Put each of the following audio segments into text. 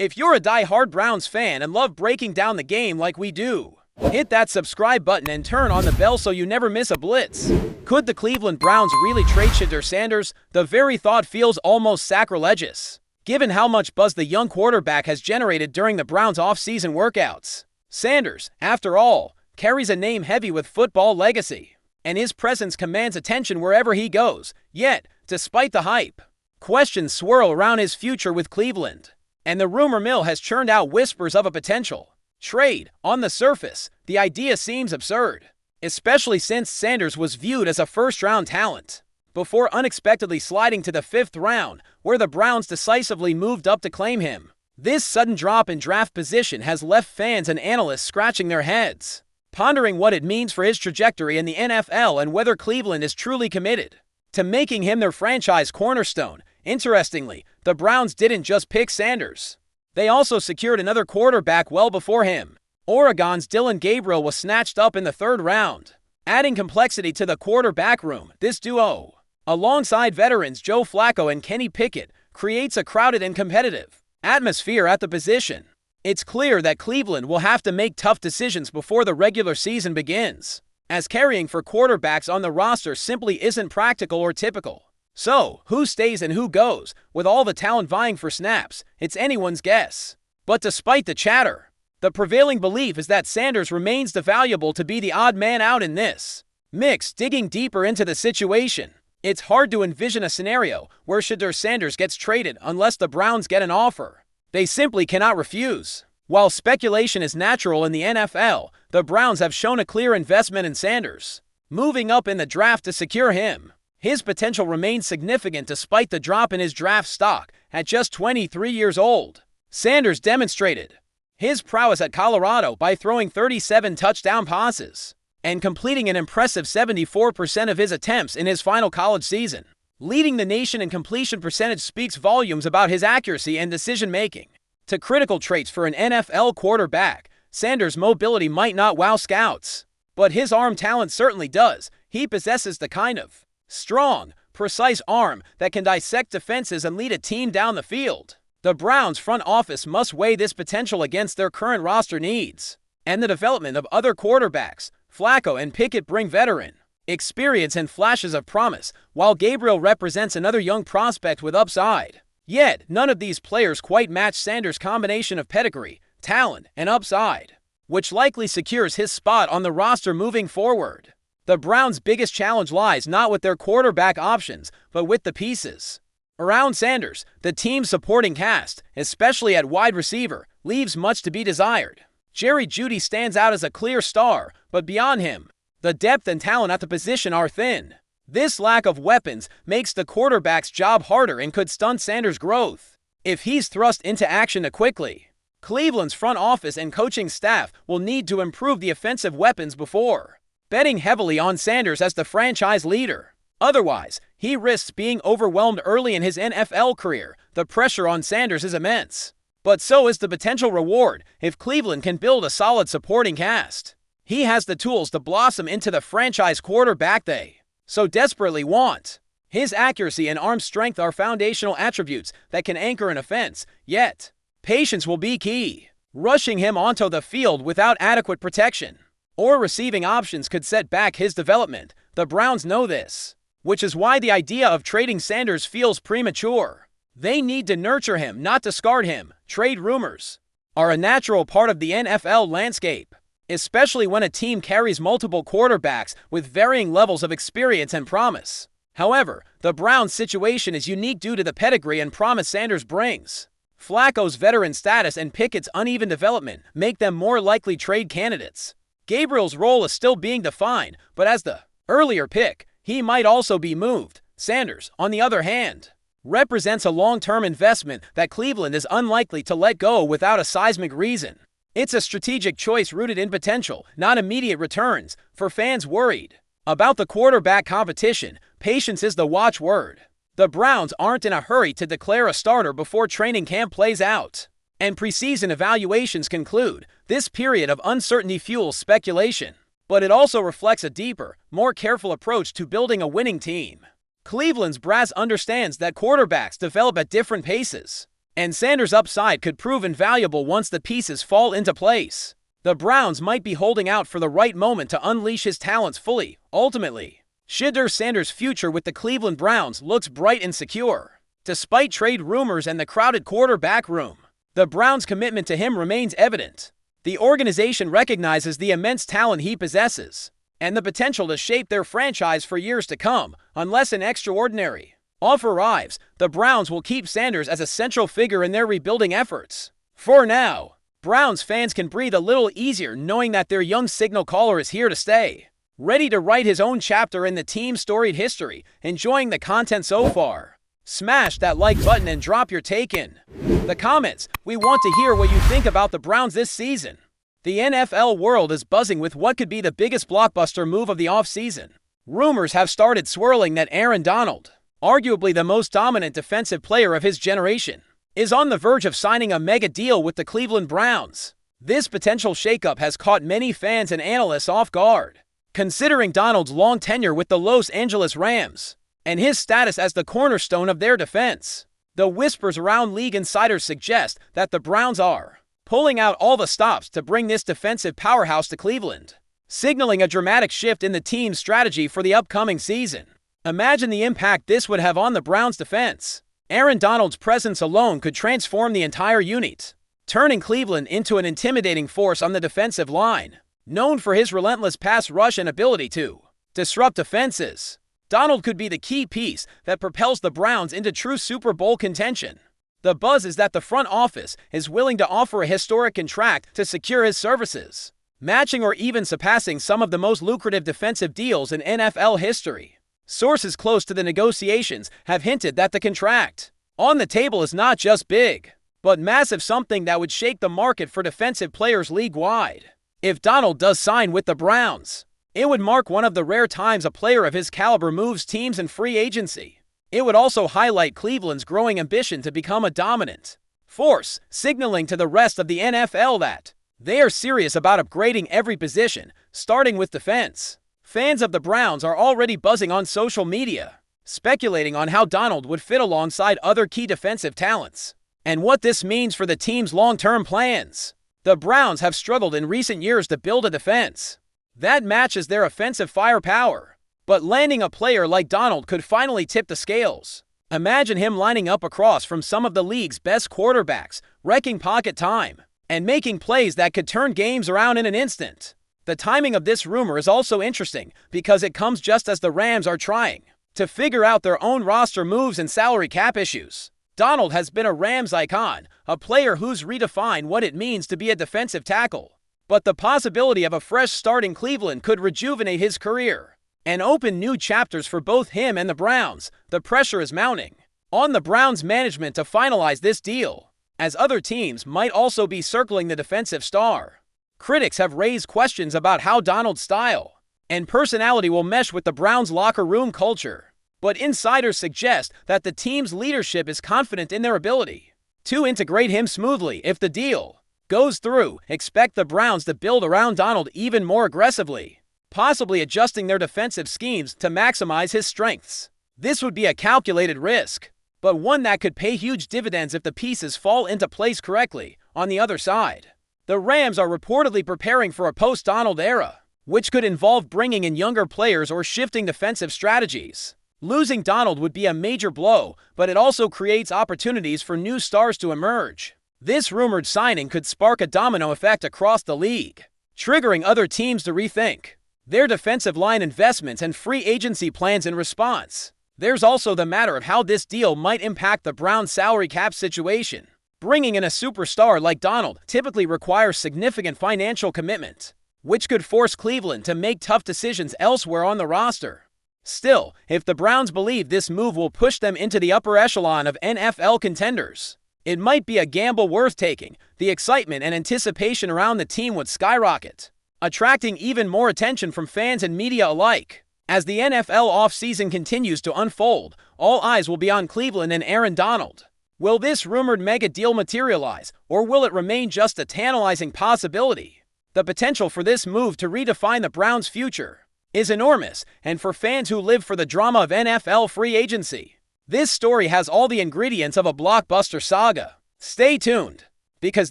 If you're a die-hard Browns fan and love breaking down the game like we do, hit that subscribe button and turn on the bell so you never miss a blitz. Could the Cleveland Browns really trade Shedeur Sanders? The very thought feels almost sacrilegious, given how much buzz the young quarterback has generated during the Browns' off-season workouts. Sanders, after all, carries a name heavy with football legacy, and his presence commands attention wherever he goes. Yet, despite the hype, questions swirl around his future with Cleveland, and the rumor mill has churned out whispers of a potential trade. On the surface, the idea seems absurd, especially since Sanders was viewed as a first-round talent before unexpectedly sliding to the 5th round, where the Browns decisively moved up to claim him. This sudden drop in draft position has left fans and analysts scratching their heads, pondering what it means for his trajectory in the NFL and whether Cleveland is truly committed to making him their franchise cornerstone. Interestingly, the Browns didn't just pick Sanders. They also secured another quarterback well before him. Oregon's Dillon Gabriel was snatched up in the 3rd round, adding complexity to the quarterback room. This duo, alongside veterans Joe Flacco and Kenny Pickett, creates a crowded and competitive atmosphere at the position. It's clear that Cleveland will have to make tough decisions before the regular season begins, as carrying for quarterbacks on the roster simply isn't practical or typical. So, who stays and who goes? With all the talent vying for snaps, it's anyone's guess. But despite the chatter, the prevailing belief is that Sanders remains too valuable to be the odd man out in this mix. Digging deeper into the situation, it's hard to envision a scenario where Shedeur Sanders gets traded unless the Browns get an offer they simply cannot refuse. While speculation is natural in the NFL, the Browns have shown a clear investment in Sanders, moving up in the draft to secure him. His potential remains significant despite the drop in his draft stock at just 23 years old. Sanders demonstrated his prowess at Colorado by throwing 37 touchdown passes and completing an impressive 74% of his attempts in his final college season. Leading the nation in completion percentage speaks volumes about his accuracy and decision-making. To critical traits for an NFL quarterback, Sanders' mobility might not wow scouts, but his arm talent certainly does. He possesses the kind of strong, precise arm that can dissect defenses and lead a team down the field. The Browns front office must weigh this potential against their current roster needs and the development of other quarterbacks. Flacco and Pickett bring veteran experience and flashes of promise, while Gabriel represents another young prospect with upside. Yet, none of these players quite match Sanders' combination of pedigree, talent, and upside, which likely secures his spot on the roster moving forward. The Browns' biggest challenge lies not with their quarterback options, but with the pieces around Sanders. The team's supporting cast, especially at wide receiver, leaves much to be desired. Jerry Jeudy stands out as a clear star, but beyond him, the depth and talent at the position are thin. This lack of weapons makes the quarterback's job harder and could stunt Sanders' growth if he's thrust into action too quickly. Cleveland's front office and coaching staff will need to improve the offensive weapons before betting heavily on Sanders as the franchise leader. Otherwise, he risks being overwhelmed early in his NFL career. The pressure on Sanders is immense, but so is the potential reward if Cleveland can build a solid supporting cast. He has the tools to blossom into the franchise quarterback they so desperately want. His accuracy and arm strength are foundational attributes that can anchor an offense, yet patience will be key. Rushing him onto the field without adequate protection or receiving options could set back his development. The Browns know this, which is why the idea of trading Sanders feels premature. They need to nurture him, not discard him. Trade rumors are a natural part of the NFL landscape, especially when a team carries multiple quarterbacks with varying levels of experience and promise. However, the Browns' situation is unique due to the pedigree and promise Sanders brings. Flacco's veteran status and Pickett's uneven development make them more likely trade candidates. Gabriel's role is still being defined, but as the earlier pick, he might also be moved. Sanders, on the other hand, represents a long-term investment that Cleveland is unlikely to let go without a seismic reason. It's a strategic choice rooted in potential, not immediate returns. For fans worried about the quarterback competition, patience is the watchword. The Browns aren't in a hurry to declare a starter before training camp plays out and preseason evaluations conclude. This period of uncertainty fuels speculation, but it also reflects a deeper, more careful approach to building a winning team. Cleveland's brass understands that quarterbacks develop at different paces, And Sanders' upside could prove invaluable once the pieces fall into place. The Browns might be holding out for the right moment to unleash his talents fully, ultimately. Shedeur Sanders' future with the Cleveland Browns looks bright and secure. Despite trade rumors and the crowded quarterback room, the Browns' commitment to him remains evident. The organization recognizes the immense talent he possesses and the potential to shape their franchise for years to come, unless an extraordinary offer arrives. The Browns will keep Sanders as a central figure in their rebuilding efforts. For now, Browns fans can breathe a little easier knowing that their young signal caller is here to stay, ready to write his own chapter in the team's storied history. Enjoying the content so far? Smash that like button and drop your take in the comments. We want to hear what you think about the Browns this season. The NFL world is buzzing with what could be the biggest blockbuster move of the offseason. Rumors have started swirling that Aaron Donald, arguably the most dominant defensive player of his generation, is on the verge of signing a mega deal with the Cleveland Browns. This potential shakeup has caught many fans and analysts off guard, considering Donald's long tenure with the Los Angeles Rams and his status as the cornerstone of their defense. The whispers around league insiders suggest that the Browns are pulling out all the stops to bring this defensive powerhouse to Cleveland, signaling a dramatic shift in the team's strategy for the upcoming season. Imagine the impact this would have on the Browns' defense. Aaron Donald's presence alone could transform the entire unit, turning Cleveland into an intimidating force on the defensive line. Known for his relentless pass rush and ability to disrupt offenses, Donald could be the key piece that propels the Browns into true Super Bowl contention. The buzz is that the front office is willing to offer a historic contract to secure his services, matching or even surpassing some of the most lucrative defensive deals in NFL history. Sources close to the negotiations have hinted that the contract on the table is not just big, but massive, something that would shake the market for defensive players league-wide. If Donald does sign with the Browns, it would mark one of the rare times a player of his caliber moves teams in free agency. It would also highlight Cleveland's growing ambition to become a dominant force, signaling to the rest of the NFL that they are serious about upgrading every position, starting with defense. Fans of the Browns are already buzzing on social media, speculating on how Donald would fit alongside other key defensive talents and what this means for the team's long-term plans. The Browns have struggled in recent years to build a defense that matches their offensive firepower, but landing a player like Donald could finally tip the scales. Imagine him lining up across from some of the league's best quarterbacks, wrecking pocket time, and making plays that could turn games around in an instant. The timing of this rumor is also interesting because it comes just as the Rams are trying to figure out their own roster moves and salary cap issues. Donald has been a Rams icon, a player who's redefined what it means to be a defensive tackle. But the possibility of a fresh start in Cleveland could rejuvenate his career and open new chapters for both him and the Browns. The pressure is mounting on the Browns management to finalize this deal, as other teams might also be circling the defensive star. Critics have raised questions about how Donald's style and personality will mesh with the Browns' locker room culture, but insiders suggest that the team's leadership is confident in their ability to integrate him smoothly. If the deal goes through, expect the Browns to build around Donald even more aggressively, possibly adjusting their defensive schemes to maximize his strengths. This would be a calculated risk, but one that could pay huge dividends if the pieces fall into place correctly. On the other side, the Rams are reportedly preparing for a post-Donald era, which could involve bringing in younger players or shifting defensive strategies. Losing Donald would be a major blow, but it also creates opportunities for new stars to emerge. This rumored signing could spark a domino effect across the league, triggering other teams to rethink their defensive line investments and free agency plans in response. There's also the matter of how this deal might impact the Browns' salary cap situation. Bringing in a superstar like Donald typically requires significant financial commitment, which could force Cleveland to make tough decisions elsewhere on the roster. Still, if the Browns believe this move will push them into the upper echelon of NFL contenders, it might be a gamble worth taking. The excitement and anticipation around the team would skyrocket, attracting even more attention from fans and media alike. As the NFL offseason continues to unfold, all eyes will be on Cleveland and Aaron Donald. Will this rumored mega deal materialize, or will it remain just a tantalizing possibility? The potential for this move to redefine the Browns' future is enormous, and for fans who live for the drama of NFL free agency, this story has all the ingredients of a blockbuster saga. Stay tuned, because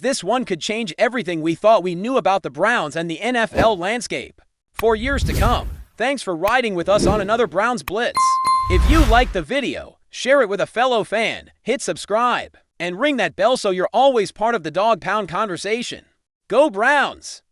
this one could change everything we thought we knew about the Browns and the NFL landscape for years to come. Thanks for riding with us on another Browns Blitz. If you liked the video, share it with a fellow fan, hit subscribe, and ring that bell so you're always part of the Dawg Pound conversation. Go Browns!